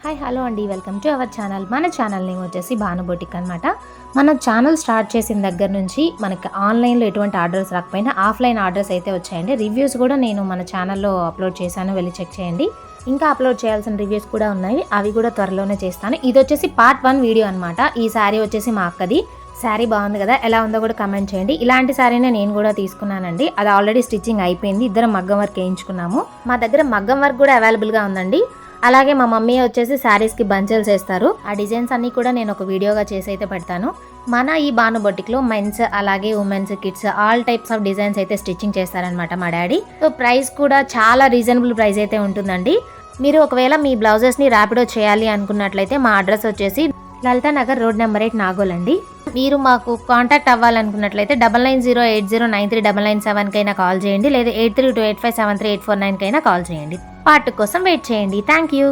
Hi hello అండి, welcome to our channel. మన channel name వచ్చేసి భాను బొటిక్ అనమాట. మన ఛానల్ స్టార్ట్ చేసిన దగ్గర నుంచి మనకి ఆన్లైన్లో ఎటువంటి ఆర్డర్స్ రాకపోయినా ఆఫ్లైన్ ఆర్డర్స్ అయితే వచ్చాయండి. రివ్యూస్ కూడా నేను మన ఛానల్లో అప్లోడ్ చేశాను, వెళ్ళి చెక్ చేయండి. ఇంకా అప్లోడ్ చేయాల్సిన రివ్యూస్ కూడా ఉన్నాయి, అవి కూడా త్వరలోనే చేస్తాను. ఇది వచ్చేసి పార్ట్ 1 వీడియో అనమాట. ఈ శారీ వచ్చేసి మా అక్కది. శారీ బాగుంది కదా, ఎలా ఉందో కూడా కమెంట్ చేయండి. ఇలాంటి శారీనే నేను కూడా తీసుకున్నానండి. అది ఆల్రెడీ స్టిచ్చింగ్ అయిపోయింది, ఇద్దరం మగ్గం వర్క్ వేయించుకున్నాము. మా దగ్గర మగ్గం వర్క్ కూడా అవైలబుల్గా ఉందండి. అలాగే మా మమ్మీ వచ్చేసి శారీస్కి బంచెల్స్ వేస్తారు. ఆ డిజైన్స్ అన్నీ కూడా నేను ఒక వీడియోగా చేసి అయితే పెడతాను. మన ఈ భాను బొటిక్లో మెన్స్ అలాగే women's, kids all types of designs అయితే స్టిచ్చింగ్ చేస్తారనమాట మా డాడీ. సో ప్రైస్ కూడా చాలా రీజనబుల్ ప్రైస్ అయితే ఉంటుందండి. మీరు ఒకవేళ మీ బ్లౌజెస్ని ర్యాపిడో చేయాలి అనుకున్నట్లయితే మా అడ్రస్ వచ్చేసి లలితా నగర్ రోడ్ నెంబర్ 8 నాగోల్ అండి. మీరు మాకు కాంటాక్ట్ అవ్వాలనుకున్నట్లయితే 9908093997 కైనా కాల్ చేయండి, లేదా 8328573849 కైనా కాల్ చేయండి. పార్ట్ కోసం వెయిట్ చేయండి. Thank you.